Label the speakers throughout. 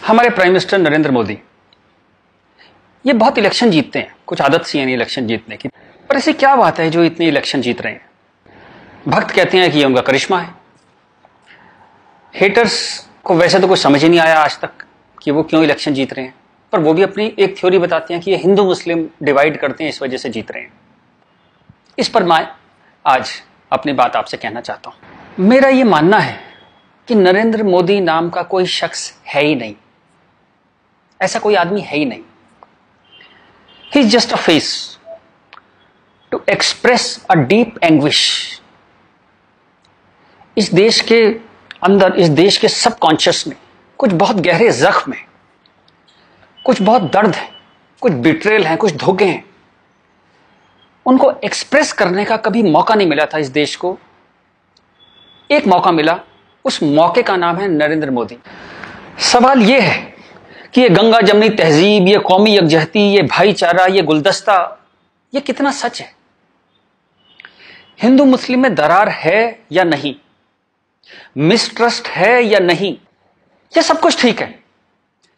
Speaker 1: हमारे prime minister Narendra Modi ये बहुत इलेक्शन जीतते हैं, कुछ आदत सी है इलेक्शन जीतने की, पर ऐसी क्या बात है जो इतने इलेक्शन जीत रहे हैं? भक्त कहते हैं कि ये उनका करिश्मा है। हेटर्स को वैसे तो कुछ समझ ही नहीं आया आज तक कि वो क्यों इलेक्शन जीत रहे हैं, पर वो भी अपनी एक थ्योरी बताते हैं कि ये हिंदू मुस्लिम डिवाइड करते हैं, इस वजह से जीत रहे हैं। इस पर मैं आज अपनी बात आपसे कहना चाहता हूं। मेरा ये मानना है कि नरेंद्र मोदी नाम का कोई शख्स है ही नहीं, ऐसा कोई आदमी है ही नहीं। He is just a face to express a deep anguish. इस देश के अंदर, इस देश के सबकॉन्शियस में कुछ बहुत गहरे जख्म है, कुछ बहुत दर्द है, कुछ बिट्रेल है, कुछ धोखे हैं। उनको एक्सप्रेस करने का कभी मौका नहीं मिला था इस देश को। एक मौका मिला, उस मौके का नाम है नरेंद्र मोदी। सवाल यह है कि ये गंगा जमनी तहजीब, ये कौमी यकजहती, ये भाईचारा, ये गुलदस्ता, ये कितना सच है? हिंदू मुस्लिम में दरार है या नहीं? मिसट्रस्ट है या नहीं? ये सब कुछ ठीक है,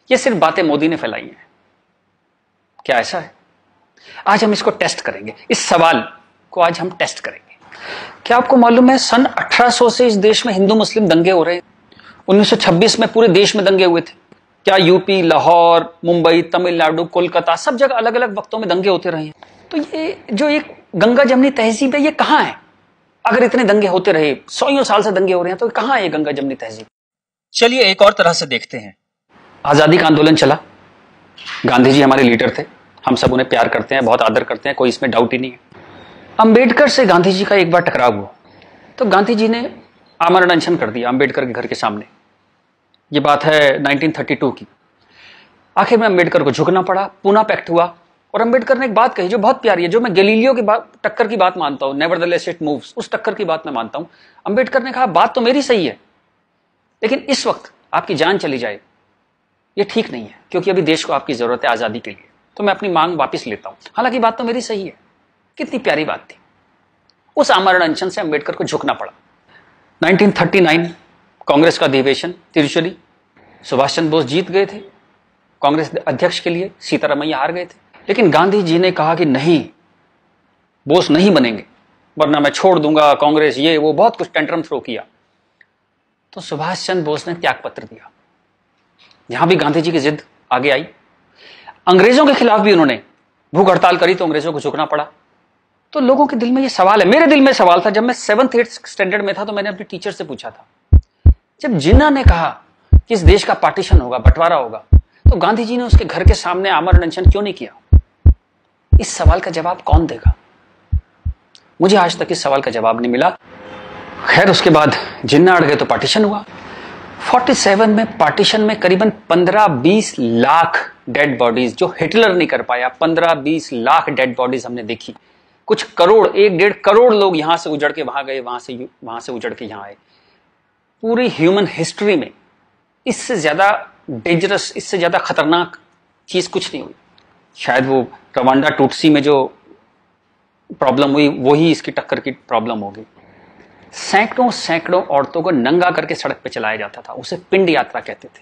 Speaker 1: ये सिर्फ बातें मोदी ने फैलाई हैं। क्या ऐसा है? आज हम इसको टेस्ट करेंगे, इस सवाल को आज हम टेस्ट करेंगे। क्या आपको मालूम है सन 1800 से इस देश में हिंदू मुस्लिम दंगे हो रहे हैं? 1926 में पूरे देश में दंगे हुए थे। क्या यूपी, लाहौर, मुंबई, तमिलनाडु, कोलकाता, सब जगह अलग अलग वक्तों में दंगे होते रहे हैं। तो ये जो एक गंगा जमनी तहजीब है, ये कहां है? अगर इतने दंगे होते रहे, 100 साल से दंगे हो रहे हैं, तो कहां है ये गंगा जमनी तहजीब? चलिए एक और तरह से देखते हैं। आजादी का आंदोलन चला, गांधी जी हमारे लीडर थे, हम सब उन्हें प्यार करते हैं, बहुत आदर करते हैं, कोई इसमें डाउट ही नहीं है। अंबेडकर से गांधी जी का एक बार टकराव हुआ, तो गांधी जी ने आमरण अनशन कर दिया अंबेडकर के घर के सामने। ये बात है 1932 की। आखिर में अंबेडकर को झुकना पड़ा, पूना पैक्ट हुआ, और अंबेडकर ने एक बात कही जो बहुत प्यारी है, जो मैं गैलीलियो की बात, टक्कर की बात मानता हूं, नेवरदलेस इट मूव्स, उस टक्कर की बात मैं मानता हूं। अंबेडकर ने कहा, बात तो मेरी सही है, लेकिन इस वक्त आपकी जान चली जाए ये ठीक नहीं है, क्योंकि अभी देश को आपकी जरूरत है आजादी के लिए, तो मैं अपनी मांग वापस लेता हूं। हालांकि बात तो मेरी सही है। कितनी प्यारी बात थी। उस आमरण अनशन से अंबेडकर को झुकना पड़ा। 1939 कांग्रेस का अधिवेशन तिरुचली, सुभाष चंद्र बोस जीत गए थे कांग्रेस अध्यक्ष के लिए, सीतारामैया हार गए थे। लेकिन गांधी जी ने कहा कि नहीं, बोस नहीं बनेंगे, वरना मैं छोड़ दूंगा कांग्रेस, ये वो, बहुत कुछ टेंट्रम थ्रो किया। तो सुभाष चंद्र बोस ने त्याग पत्र दिया। यहां भी गांधी जी की जिद आगे आई। अंग्रेजों के खिलाफ भी उन्होंने भूख हड़ताल करी, तो अंग्रेजों को झुकना पड़ा। तो लोगों के दिल में ये सवाल है, मेरे दिल में सवाल था, जब मैं 7th-8th स्टैंडर्ड में था, तो मैंने अपनी टीचर से पूछा था, जब जिन्ना ने कहा कि इस देश का पार्टीशन होगा, बंटवारा होगा, तो गांधी जी ने उसके घर के सामने आमरण अनशन क्यों नहीं किया? इस सवाल का जवाब कौन देगा? मुझे आज तक इस सवाल का जवाब नहीं मिला। खैर, उसके बाद जिन्ना अड़ गए तो पार्टीशन हुआ। 47 में पार्टीशन में करीबन 15-20 लाख डेड बॉडीज, जो हिटलर नहीं कर पाया, 15-20 लाख डेड बॉडीज हमने देखी। कुछ करोड़, 1-1.5 करोड़ लोग यहां से उजड़ के वहां गए, वहां से उजड़ के यहां आए। पूरी ह्यूमन हिस्ट्री में इससे ज्यादा डेंजरस, इससे ज्यादा खतरनाक चीज कुछ नहीं हुई। शायद वो रवांडा टूटसी में जो प्रॉब्लम हुई, वही इसकी टक्कर की प्रॉब्लम होगी। सैकड़ों औरतों को नंगा करके सड़क पे चलाया जाता था, उसे पिंड यात्रा कहते थे।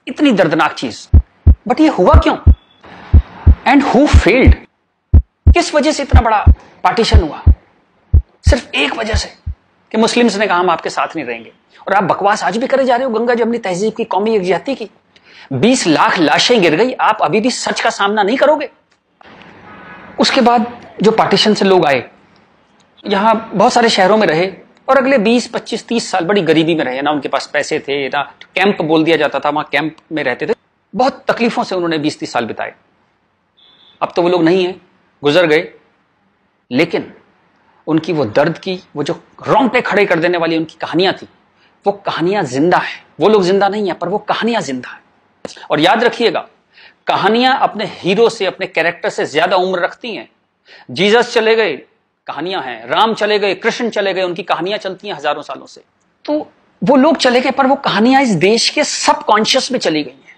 Speaker 1: इतनी दर्दनाक चीज, बट ये हुआ क्यों? And who failed? किस वजह से इतना बड़ा पार्टीशन हुआ? सिर्फ एक वजह से कि मुस्लिम्स ने कहा हम आपके साथ नहीं रहेंगे। और आप बकवास आज भी करे जा रहे हो गंगा जमनी तहजीब की, कौमी यकजहती की। 20 लाख लाशें गिर गई, आप अभी भी सच का सामना नहीं करोगे? उसके बाद जो पार्टीशन से लोग आए, यहां बहुत सारे शहरों में रहे, और अगले 20, 25, 30 साल बड़ी गरीबी में रहे। ना उनके पास पैसे थे, ना कैंप बोल दिया जाता था, वहां कैंप में रहते थे। बहुत तकलीफों से उन्होंने 20-30 साल बिताए। अब तो वो लोग नहीं है, गुजर गए, लेकिन उनकी वो दर्द की, वो जो रोंगटे खड़े कर देने वाली उनकी कहानियां थी, वो कहानियां जिंदा है। वो लोग जिंदा नहीं है, पर वो कहानियां जिंदा है। और याद रखिएगा, कहानियां अपने हीरो से, अपने कैरेक्टर से ज्यादा उम्र रखती हैं। जीसस चले गए, कहानियां हैं। राम चले गए, कृष्ण चले गए, उनकी कहानियां चलती हैं हजारों सालों से। तो वो लोग चले गए, पर वो कहानियां इस देश के सबकॉन्शियस में चली गई हैं,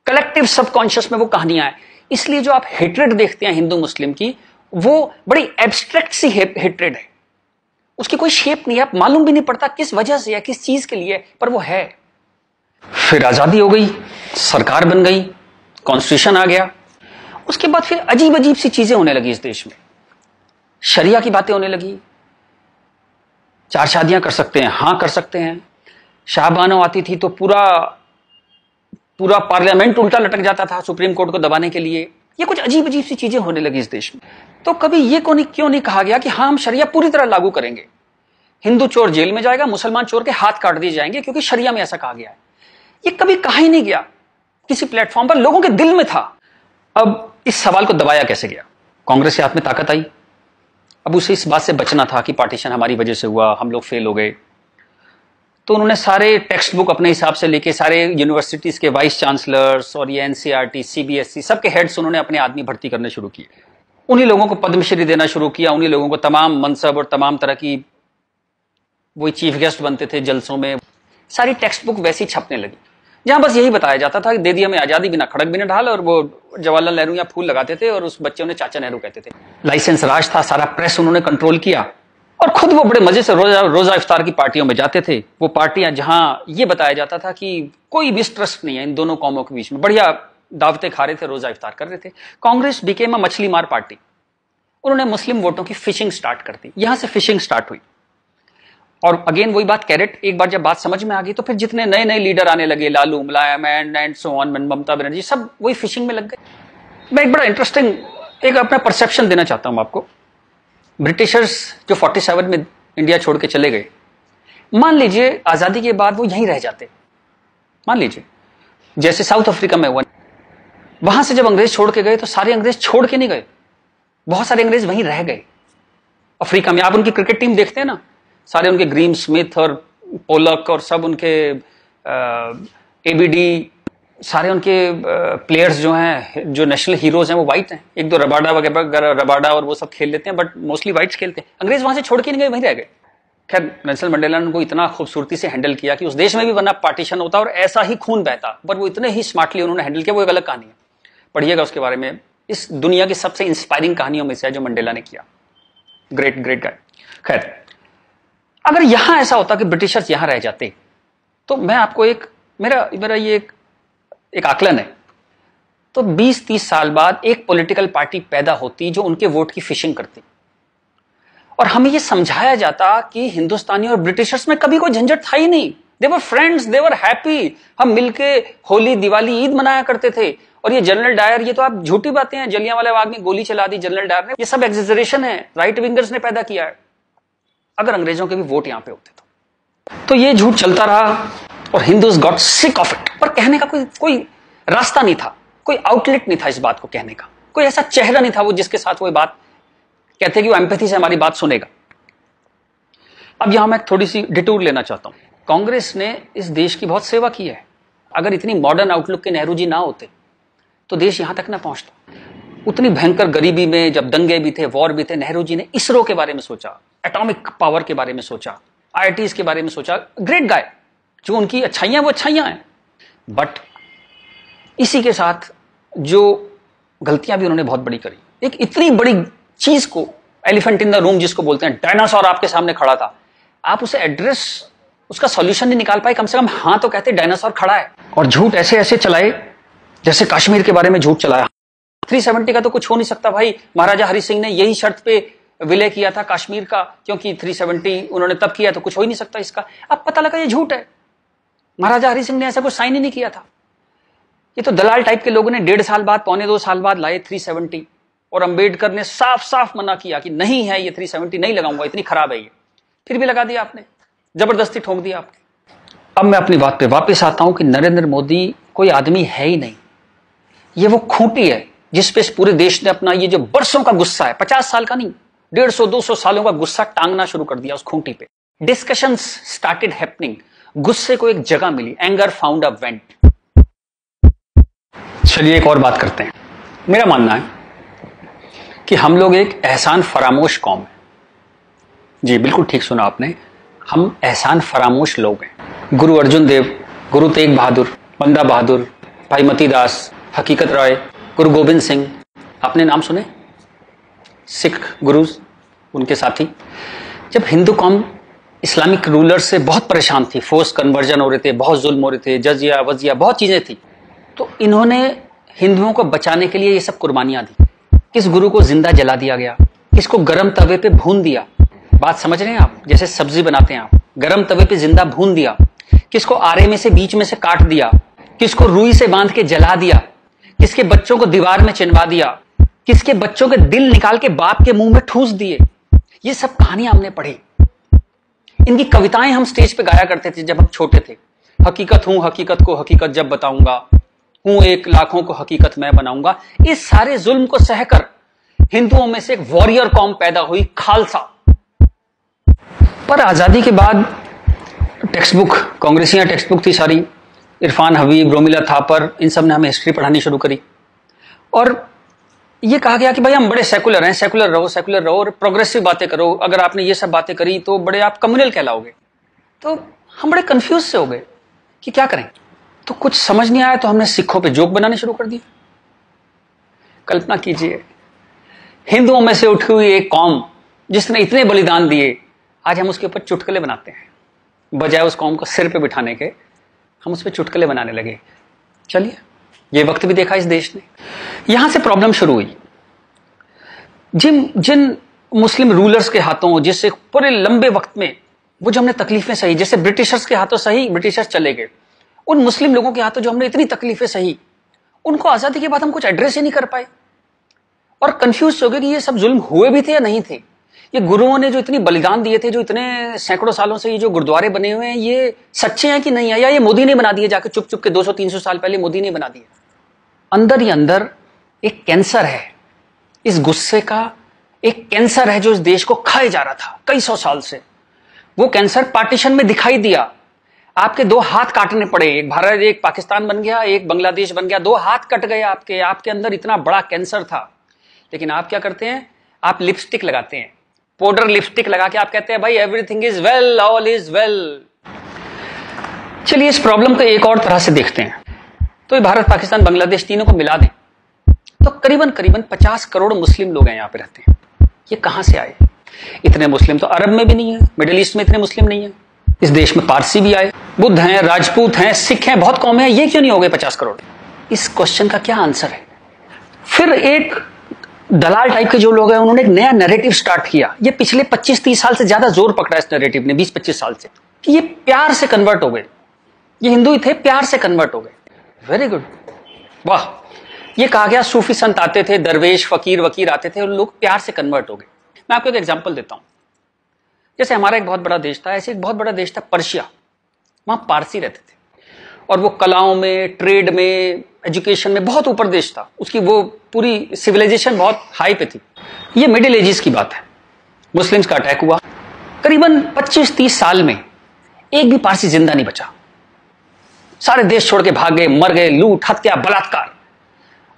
Speaker 1: कलेक्टिव सबकॉन्शियस में वो कहानियां हैं। इसलिए जो आप हेट्रेड देखते हैं हिंदू मुस्लिम की, वो बड़ी एब्स्ट्रैक्ट सी हेट्रेड है, उसकी कोई शेप नहीं है, आप मालूम भी नहीं पड़ता किस वजह से या किस चीज के लिए, पर वो है। फिर आजादी हो गई, सरकार बन गई, कॉन्स्टिट्यूशन आ गया, उसके बाद फिर अजीब अजीब सी चीजें होने लगी इस देश में। शरिया की बातें होने लगी, 4 शादियां कर सकते हैं, हां कर सकते हैं। शाहबानो आती थी तो पूरा पार्लियामेंट उल्टा लटक जाता था सुप्रीम कोर्ट को दबाने के लिए। ये कुछ अजीब अजीब सी चीजें होने लगी इस देश में। तो कभी ये क्यों नहीं कहा गया कि हाँ, हम शरिया पूरी तरह लागू करेंगे, हिंदू चोर जेल में जाएगा, मुसलमान चोर के हाथ काट दिए जाएंगे, क्योंकि शरिया में ऐसा कहा गया है। ये कभी कहा ही नहीं गया किसी प्लेटफॉर्म पर, लोगों के दिल में था। अब इस सवाल को दबाया कैसे गया? कांग्रेस के हाथ में ताकत आई। अब उसे इस बात से बचना था कि पार्टीशन हमारी वजह से हुआ, हम लोग फेल हो गए। तो उन्होंने सारे टेक्स्ट बुक अपने हिसाब से लेके सारे यूनिवर्सिटीज के वाइस चांसलर्स और ये एनसीईआरटी, सीबीएसई सबके हेड्स उन्होंने अपने आदमी भर्ती करने शुरू किए। उन्हीं लोगों को पद्मश्री देना शुरू किया, उन्हीं लोगों को तमाम मनसब और तमाम तरह की, वही चीफ गेस्ट बनते थे जलसों में। सारी टेक्स्ट बुक वैसी छपने लगी, जहां बस यही बताया जाता था कि दे दिया हमें आजादी, बिना खड़क बिना ढाल। और वो जवाहरलाल नेहरू या फूल लगाते थे और उस बच्चे उन्हें चाचा नेहरू कहते थे। लाइसेंस राज था, सारा प्रेस उन्होंने कंट्रोल किया और खुद वो बड़े मजे से रोजा इफ्तार की पार्टियों में जाते थे। वो पार्टियां जहां ये बताया जाता था कि कोई मिसट्रस्ट नहीं है इन दोनों कौमों के बीच में, बढ़िया दावतें खा रहे थे, रोजा इफ्तार कर रहे थे। कांग्रेस बिकेम अ मछली मार पार्टी। उन्होंने मुस्लिम वोटों की फिशिंग स्टार्ट कर दी, यहां से फिशिंग स्टार्ट हुई। और अगेन वही बात, कैरेट, एक बार जब बात समझ में आ गई तो फिर जितने नए नए लीडर आने लगे, लालू, मुलायम and so on, Mamata Banerjee, सब वही फिशिंग में लग गए। मैं एक बड़ा इंटरेस्टिंग एक अपना परसेप्शन देना चाहता हूं आपको। ब्रिटिशर्स जो 47 में इंडिया छोड़ के चले गए, मान लीजिए आजादी के बाद वो यहीं रह जाते, मान लीजिए जैसे साउथ अफ्रीका में हुआ। वहां से जब अंग्रेज छोड़ के गए तो सारे अंग्रेज छोड़ के नहीं गए, बहुत सारे अंग्रेज वहीं रह गए अफ्रीका में। आप उनकी क्रिकेट टीम देखते हैं ना, सारे उनके ग्रीम स्मिथ और पोलक और सब उनके एबीडी, सारे उनके प्लेयर्स जो हैं, जो नेशनल हीरोज हैं, वो वाइट हैं। एक दो रबाडा वगैरह, रबाडा और वो सब खेल लेते हैं, बट मोस्टली वाइट्स खेलते हैं। अंग्रेज वहां से छोड़ के नहीं गए, वहीं रह गए। खैर, नेल्सन मंडेला ने उनको इतना खूबसूरती से हैंडल किया कि उस देश में भी वरना पार्टीशन होता और ऐसा ही खून बहता, पर वो इतने ही स्मार्टली उन्होंने हैंडल किया। वो एक अलग कहानी है, पढ़िएगा उसके बारे में। इस दुनिया की सबसे इंस्पायरिंग कहानियों में से है जो मंडेला ने किया। Great great guy. खैर, अगर यहां ऐसा होता कि ब्रिटिशर्स यहां रह जाते, तो मैं आपको मेरा ये एक आकलन है, तो 20-30 साल बाद एक पॉलिटिकल पार्टी पैदा होती जो उनके वोट की फिशिंग करती, और हमें ये समझाया जाता कि हिंदुस्तानी और ब्रिटिशर्स में कभी कोई झंझट था ही नहीं। They were friends, they were happy. हम मिलके होली, दिवाली, ईद मनाया करते थे। और ये जनरल डायर, ये तो आप झूठी बातें हैं, जलियांवाला बाग में गोली चला दी जनरल डायर ने, ये सब एग्जेजरेशन है, राइट विंगर्स ने पैदा किया है। अगर अंग्रेजों के भी वोट यहां पे होते तो ये झूठ चलता रहा और Hindus got sick of it. पर कहने का कोई रास्ता नहीं था, कोई आउटलेट नहीं था इस बात को कहने का, कोई ऐसा चेहरा नहीं था वो जिसके साथ वो बात कहते कि वो एम्पैथी से हमारी बात सुनेगा। अब यहां मैं थोड़ी सी डिटूर लेना चाहता हूं। कांग्रेस ने इस देश की बहुत सेवा की है। अगर इतनी मॉडर्न आउटलुक के नेहरू जी ना होते तो देश यहां तक ना पहुंचता। उतनी भयंकर गरीबी में जब दंगे भी थे, वॉर भी थे, नेहरू जी ने इसरो के बारे में सोचा, एटॉमिक पावर के बारे में सोचा, आईआईटीज के बारे में सोचा। Great guy. जो उनकी अच्छाइयां वो अच्छाइयां हैं, बट इसी के साथ जो गलतियां भी उन्होंने बहुत बड़ी करी। एक इतनी बड़ी चीज को, एलिफेंट इन द रूम जिसको बोलते हैं, डायनासोर आपके सामने खड़ा था, आप उसे एड्रेस, उसका सॉल्यूशन नहीं निकाल पाए। कम से कम हाँ तो कहते डायनासोर खड़ा है। और झूठ ऐसे ऐसे चलाए, जैसे कश्मीर के बारे में झूठ चलाया। 370 का तो कुछ हो नहीं सकता भाई। महाराजा हरि सिंह ने यही शर्त पे विलय किया था कश्मीर का, क्योंकि 370 उन्होंने तब किया, तो कुछ हो ही नहीं सकता इसका। अब पता लगा ये झूठ है, महाराजा हरि सिंह ने ऐसा कुछ साइन ही नहीं किया था। ये तो दलाल टाइप के लोगों ने 1.5 साल बाद, 1.25 साल बाद लाए 370, और अंबेडकर ने साफ साफ मना किया कि नहीं है ये 370 नहीं लगाऊंगा, इतनी खराब है ये। फिर भी लगा दिया आपने, जबरदस्ती ठोक दिया आपने। अब मैं अपनी बात पे वापस आता हूं कि नरेंद्र मोदी कोई आदमी है ही नहीं, ये वो खूंटी है जिसपे पूरे देश ने अपना ये जो बरसों का गुस्सा है, 50 साल का नहीं, 150-200 सालों का गुस्सा टांगना शुरू कर दिया उस खूंटी पे। डिस्कशंस स्टार्टेड हैपनिंग, गुस्से को एक जगह मिली, एंगर फाउंड अ वेंट। चलिए एक और बात करते हैं। मेरा मानना है कि हम लोग एक एहसान फरामोश कौम है। जी बिल्कुल ठीक सुना आपने, हम एहसान फरामोश लोग हैं। गुरु अर्जुन देव, गुरु तेग बहादुर, बंदा बहादुर, भाई मती दास, हकीकत राय, गुरु गोविंद सिंह, आपने नाम सुने, सिख गुरुज, उनके साथी। जब हिंदू कौम इस्लामिक रूलर से बहुत परेशान थी, फोर्स कन्वर्जन हो रहे थे, बहुत जुल्म हो रहे थे, जजिया वजिया बहुत चीजें थी, तो इन्होंने हिंदुओं को बचाने के लिए ये सब कुर्बानियां दी। किस गुरु को जिंदा जला दिया गया, किसको गर्म तवे पे भून दिया। बात समझ रहे हैं आप? जैसे सब्जी बनाते हैं आप, गर्म तवे पे जिंदा भून दिया, किसको आरे में से बीच में से काट दिया, किसको रुई से बांध के जला दिया, किसके बच्चों को दीवार में चिनवा दिया, किसके बच्चों के दिल निकाल के बाप के मुंह में ठूस दिए। ये सब कहानियां हमने पढ़ी। इनकी कविताएं हम स्टेज पे गाया करते थे जब हम छोटे थे। हकीकत हूं, हकीकत को हकीकत जब बताऊंगा, हूं एक लाखों को हकीकत मैं बनाऊंगा। इस सारे जुल्म को सहकर हिंदुओं में से एक वॉरियर कौम पैदा हुई, खालसा। पर आजादी के बाद टेक्स्ट बुक, कांग्रेसियां टेक्स्ट बुक थी सारी, इरफान हबीब, रोमिला थापर, इन सब ने हमें हिस्ट्री पढ़ानी शुरू करी और ये कहा गया कि भाई हम बड़े सेकुलर हैं, सेकुलर रहो और प्रोग्रेसिव बातें करो। अगर आपने ये सब बातें करी तो बड़े आप कम्युनल कहलाओगे। तो हम बड़े कंफ्यूज से हो गए कि क्या करें। तो कुछ समझ नहीं आया तो हमने सिखों पे जोक बनाने शुरू कर दिए। कल्पना कीजिए, हिंदुओं में से उठी हुई एक कौम जिसने इतने बलिदान दिए, आज हम उसके ऊपर चुटकुले बनाते हैं। बजाय उस कौम को सिर पे बिठाने के हम उस पर चुटकुले बनाने लगे। चलिए, ये वक्त भी देखा इस देश ने। यहां से प्रॉब्लम शुरू हुई। जिन मुस्लिम रूलर्स के हाथों, जिससे पूरे लंबे वक्त में वो जो हमने तकलीफें सही, जैसे ब्रिटिशर्स के हाथों सही, ब्रिटिशर्स चले गए, उन मुस्लिम लोगों के हाथों जो हमने इतनी तकलीफें सही, उनको आजादी के बाद हम कुछ एड्रेस ही नहीं कर पाए और कंफ्यूज हो गए कि ये सब जुल्म हुए भी थे या नहीं थे। ये गुरुओं ने जो इतनी बलिदान दिए थे, जो इतने सैकड़ों सालों से ये जो गुरुद्वारे बने हुए हैं, ये सच्चे हैं कि नहीं है, या ये मोदी ने बना दिए जाके चुप चुप के 200-300 साल पहले मोदी ने बना दिए। अंदर ही अंदर एक कैंसर है, इस गुस्से का एक कैंसर है जो इस देश को खाए जा रहा था कई सौ साल से। वो कैंसर पार्टीशन में दिखाई दिया। आपके 2 हाथ काटने पड़े, एक भारत एक पाकिस्तान बन गया, एक बांग्लादेश बन गया, 2 हाथ कट गए आपके अंदर इतना बड़ा कैंसर था। लेकिन आप क्या करते हैं? आप लिपस्टिक लगाते हैं, पाउडर लिपस्टिक लगा के आप कहते हैं भाई everything is well, all is well. चलिए इस प्रॉब्लम को एक और तरह से देखते हैं। तो ये भारत, पाकिस्तान, बांग्लादेश तीनों को मिला दें तो करीबन 50 करोड़ मुस्लिम लोग हैं यहाँ पे रहते हैं। ये कहां से आए? इतने मुस्लिम तो अरब में भी नहीं है, मिडिल ईस्ट में इतने मुस्लिम नहीं है। इस देश में पारसी भी आए, बुद्ध हैं, राजपूत हैं, सिख हैं, बहुत कौमें हैं, ये क्यों नहीं हो गए 50 करोड़? इस क्वेश्चन का क्या आंसर है? फिर एक दलाल टाइप के जो लोग हैं उन्होंने एक नया नैरेटिव स्टार्ट किया। ये पिछले 25-30 साल से ज्यादा जोर पकड़ा इस नैरेटिव ने, 20-25 साल से, कि ये प्यार से कन्वर्ट हो गए। ये हिंदू ही थे, प्यार से कन्वर्ट हो गए। वेरी गुड, वाह। ये कहा गया सूफी संत आते थे, दरवेश फकीर वकीर आते थे और लोग प्यार से कन्वर्ट हो गए। मैं आपको एक एग्जांपल देता हूं। जैसे हमारा एक बहुत बड़ा देश था, ऐसे एक बहुत बड़ा देश था पर्शिया। वहां पारसी रहते थे और वो कलाओं में, ट्रेड में, एजुकेशन में बहुत ऊपर देश था। उसकी वो पूरी सिविलाइजेशन बहुत हाई पे थी। ये मिडिल एजेस की बात है। मुस्लिम्स का अटैक हुआ, करीबन 25-30 साल में एक भी पारसी जिंदा नहीं बचा। सारे देश छोड़ के भाग गए, मर गए, लूट, हत्या, बलात्कार।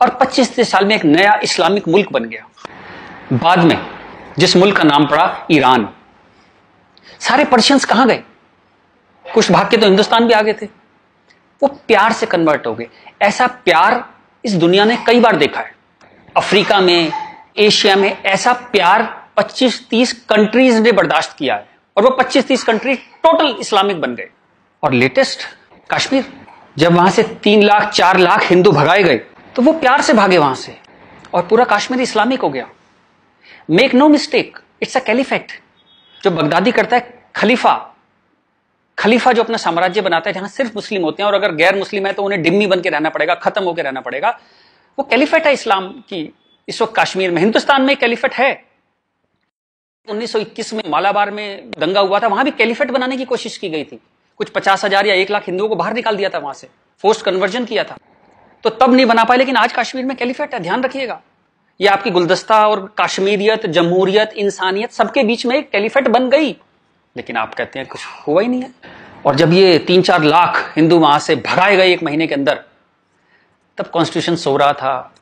Speaker 1: और 25-30 साल में एक नया इस्लामिक मुल्क बन गया। बाद में जिस मुल्क का नाम पड़ा ईरान। सारे पर्शियंस कहां गए? कुछ भाग के तो हिंदुस्तान भी आ गए थे। वो प्यार से कन्वर्ट हो गए। ऐसा प्यार इस दुनिया ने कई बार देखा है। अफ्रीका में, एशिया में ऐसा प्यार 25-30 कंट्रीज ने बर्दाश्त किया है और वो 25-30 कंट्री टोटल इस्लामिक बन गए। और लेटेस्ट कश्मीर, जब वहां से 3 लाख 4 लाख हिंदू भगाए गए तो वो प्यार से भागे वहां से और पूरा कश्मीर इस्लामिक हो गया। Make no mistake, it's a caliphate. जो बगदादी करता है खलीफा जो अपना साम्राज्य बनाता है जहां सिर्फ मुस्लिम होते हैं और अगर गैर मुस्लिम है तो उन्हें डिम्मी बन के रहना पड़ेगा, खत्म होकर रहना पड़ेगा। वो कैलिफेट है इस्लाम की। इस वक्त कश्मीर में, हिंदुस्तान में कैलिफेट है। 1921 में मालाबार में दंगा हुआ था, वहां भी कैलिफेट बनाने की कोशिश की गई थी। कुछ 50,000 या 1 लाख हिंदुओं को बाहर निकाल दिया था वहां से, फोर्स्ड कन्वर्जन किया था। तो तब नहीं बना पाए, लेकिन आज कश्मीर में कैलिफेट है, ध्यान रखिएगा। ये आपकी गुलदस्ता और कश्मीरियत, जमहूरियत, इंसानियत सबके बीच में एक कैलिफेट बन गई। लेकिन आप कहते हैं कुछ हुआ ही नहीं है। और जब ये 3-4 लाख हिंदू वहां से भगाए गए 1 महीने के अंदर, तब कॉन्स्टिट्यूशन सो रहा था,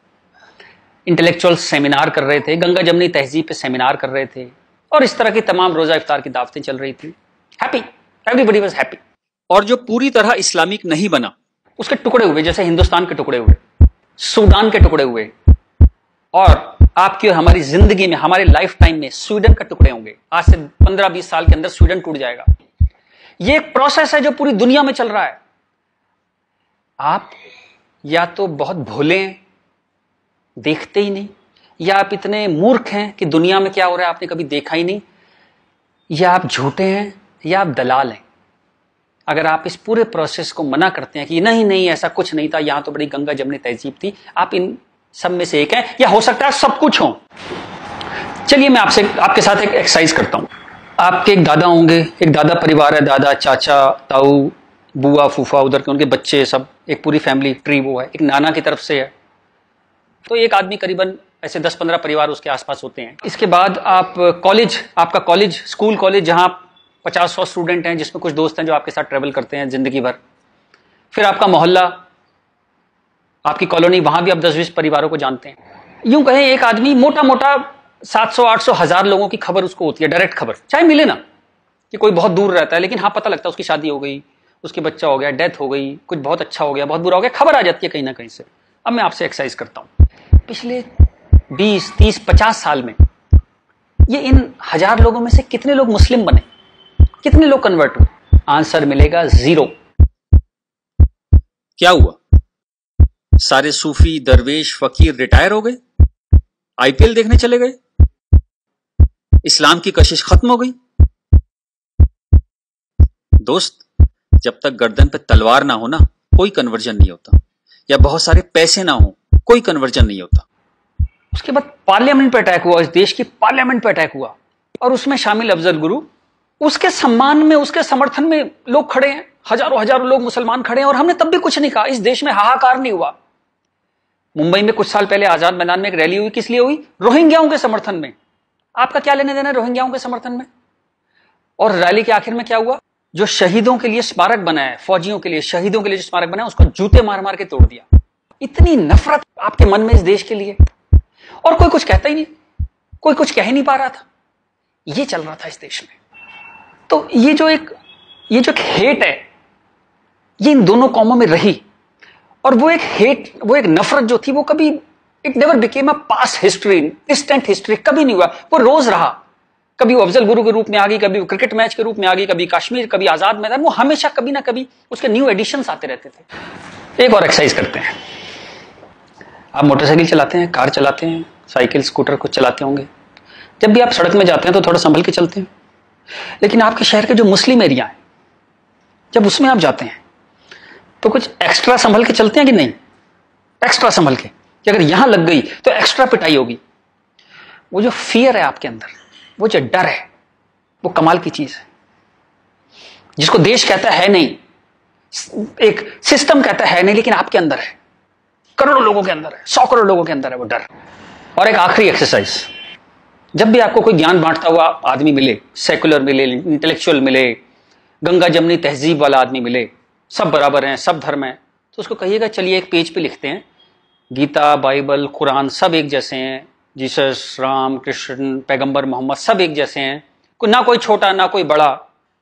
Speaker 1: इंटेलेक्चुअल सेमिनार कर रहे थे, गंगा जमनी तहजीब पे सेमिनार कर रहे थे और इस तरह की तमाम रोजा इफ्तार की दावतें चल रही थी। Happy, everybody was happy. और जो पूरी तरह इस्लामिक नहीं बना, उसके टुकड़े हुए, जैसे हिंदुस्तान के टुकड़े हुए, सूडान के टुकड़े हुए और आपकी और हमारी जिंदगी में, हमारे लाइफ टाइम में स्वीडन का टुकड़े होंगे। आज से 15-20 साल के अंदर स्वीडन टूट जाएगा। ये एक प्रोसेस है जो पूरी दुनिया में चल रहा है। आप या तो बहुत भोले हैं, देखते ही नहीं, या आप इतने मूर्ख हैं कि दुनिया में क्या हो रहा है आपने कभी देखा ही नहीं, या आप झूठे हैं, या आप दलाल हैं। अगर आप इस पूरे प्रोसेस को मना करते हैं कि नहीं नहीं ऐसा कुछ नहीं था, यहां तो बड़ी गंगा जमनी तहजीब थी, आप इन सब में से एक हैं, या हो सकता है सब कुछ हो। चलिए मैं आपके साथ एक एक्सरसाइज करता हूं। आपके एक दादा होंगे, एक दादा परिवार है, दादा, चाचा, ताऊ, बुआ, फूफा, उधर के उनके बच्चे, सब एक पूरी फैमिली ट्री वो है, एक नाना की तरफ से है, तो एक आदमी करीबन ऐसे 10-15 परिवार उसके आसपास होते हैं। इसके बाद आप आपका कॉलेज, स्कूल कॉलेज, जहां 50-100 स्टूडेंट हैं, जिसमें कुछ दोस्त हैं जो आपके साथ ट्रेवल करते हैं जिंदगी भर। फिर आपका मोहल्ला, आपकी कॉलोनी, वहां भी आप 10-20 परिवारों को जानते हैं। यूं कहें एक आदमी मोटा मोटा 700-800 1000 लोगों की खबर उसको होती है, डायरेक्ट खबर, चाहे मिले ना कि कोई बहुत दूर रहता है, लेकिन हाँ पता लगता है उसकी शादी हो गई, उसके बच्चा हो गया, डेथ हो गई, कुछ बहुत अच्छा हो गया, बहुत बुरा हो गया, खबर आ जाती है कहीं ना कहीं से। अब मैं आपसे एक्सरसाइज करता हूं, पिछले 20, 30, 50 साल में ये इन 1000 लोगों में से कितने लोग मुस्लिम बने, कितने लोग कन्वर्ट हुए? आंसर मिलेगा 0। क्या हुआ? सारे सूफी, दरवेश, फकीर रिटायर हो गए, आईपीएल देखने चले गए, इस्लाम की कशिश खत्म हो गई। दोस्त, जब तक गर्दन पे तलवार ना हो ना, कोई कन्वर्जन नहीं होता, या बहुत सारे पैसे ना हो, कोई कन्वर्जन नहीं होता। उसके बाद पार्लियामेंट पे अटैक हुआ, इस देश की पार्लियामेंट पे अटैक हुआ, और उसमें शामिल अफजल गुरु, उसके सम्मान में, उसके समर्थन में लोग खड़े हैं, हजारों लोग मुसलमान खड़े हैं, और हमने तब भी कुछ नहीं कहा, इस देश में हाहाकार नहीं हुआ। मुंबई में कुछ साल पहले आजाद मैदान में एक रैली हुई, किस लिए हुई? रोहिंग्याओं के समर्थन में। आपका क्या लेने देना है रोहिंग्याओं के समर्थन में? और रैली के आखिर में क्या हुआ? जो शहीदों के लिए स्मारक बना है, फौजियों के लिए, शहीदों के लिए जो स्मारक बना है, उसको जूते मार मार के तोड़ दिया। इतनी नफरत आपके मन में इस देश के लिए, और कोई कुछ कहता ही नहीं, कोई कुछ कह ही नहीं पा रहा था। ये चल रहा था इस देश में। तो ये जो एक हेट है, ये इन दोनों कौमों में रही, और वो एक नफरत जो थी, वो कभी, it never became a past history, distant history, कभी नहीं हुआ, वो रोज रहा। कभी वो अफजल गुरु के रूप में आ गई, कभी वो क्रिकेट मैच के रूप में आ गई, कभी कश्मीर, कभी आजाद मैदान, वो हमेशा कभी ना कभी उसके न्यू एडिशंस आते रहते थे। एक और एक्सरसाइज करते हैं। आप मोटरसाइकिल चलाते हैं, कार चलाते हैं, साइकिल, स्कूटर कुछ चलाते होंगे। जब भी आप सड़क में जाते हैं तो थोड़ा संभल के चलते हैं, लेकिन आपके शहर के जो मुस्लिम एरिया है, जब उसमें आप जाते हैं तो कुछ एक्स्ट्रा संभल के चलते हैं कि नहीं? एक्स्ट्रा संभल के, कि अगर यहां लग गई तो एक्स्ट्रा पिटाई होगी। वो जो फियर है आपके अंदर, वो जो डर है, वो कमाल की चीज है, जिसको देश कहता है नहीं, एक सिस्टम कहता है नहीं, लेकिन आपके अंदर है, करोड़ों लोगों के अंदर है, 100 करोड़ लोगों के अंदर है वो डर। और एक आखिरी एक्सरसाइज, जब भी आपको कोई ज्ञान बांटता हुआ आदमी मिले, सेकुलर मिले, इंटेलेक्चुअल मिले, गंगा जमनी तहजीब वाला आदमी मिले, सब बराबर हैं, सब धर्म है, तो उसको कहिएगा चलिए एक पेज पे लिखते हैं, गीता, बाइबल, कुरान सब एक जैसे हैं, जीसस, राम, कृष्ण, पैगंबर मोहम्मद सब एक जैसे हैं, ना कोई छोटा ना कोई बड़ा,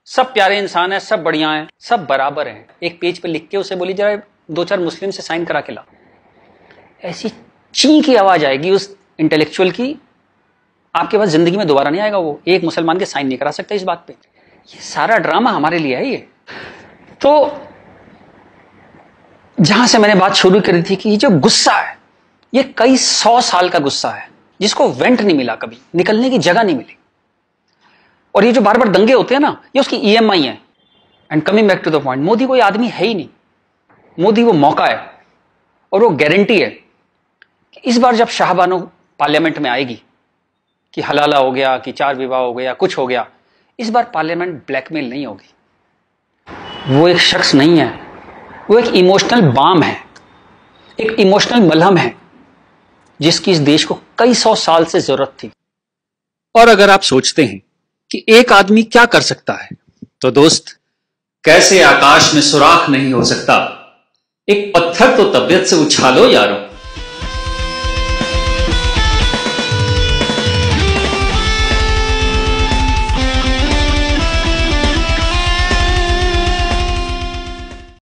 Speaker 1: सब प्यारे इंसान है, सब बढ़िया हैं, सब बराबर हैं। एक पेज पे लिख के उसे बोली जरा 2-4 मुस्लिम से साइन करा के ला। ऐसी ची की आवाज आएगी उस इंटेलेक्चुअल की, आपके पास जिंदगी में दोबारा नहीं आएगा। वो एक मुसलमान के साइन नहीं करा सकता इस बात पे। ये सारा ड्रामा हमारे लिए है। ये तो जहां से मैंने बात शुरू करी थी कि ये जो गुस्सा है, ये कई 100 साल का गुस्सा है, जिसको वेंट नहीं मिला, कभी निकलने की जगह नहीं मिली। और ये जो बार बार दंगे होते हैं ना, ये उसकी EMI है। And coming back to the point, Modi कोई आदमी है ही नहीं, मोदी वो मौका है, और वो गारंटी है कि इस बार जब शाहबानो पार्लियामेंट में आएगी कि हलाला हो गया, कि 4 विवाह हो गया, कुछ हो गया, इस बार पार्लियामेंट ब्लैकमेल नहीं होगी। वो एक शख्स नहीं है, वो एक इमोशनल बाम है, एक इमोशनल मलहम है, जिसकी इस देश को कई 100 साल से जरूरत थी। और अगर आप सोचते हैं कि एक आदमी क्या कर सकता है, तो दोस्त, कैसे आकाश में सुराख नहीं हो सकता, एक पत्थर तो तबीयत से उछालो यारों।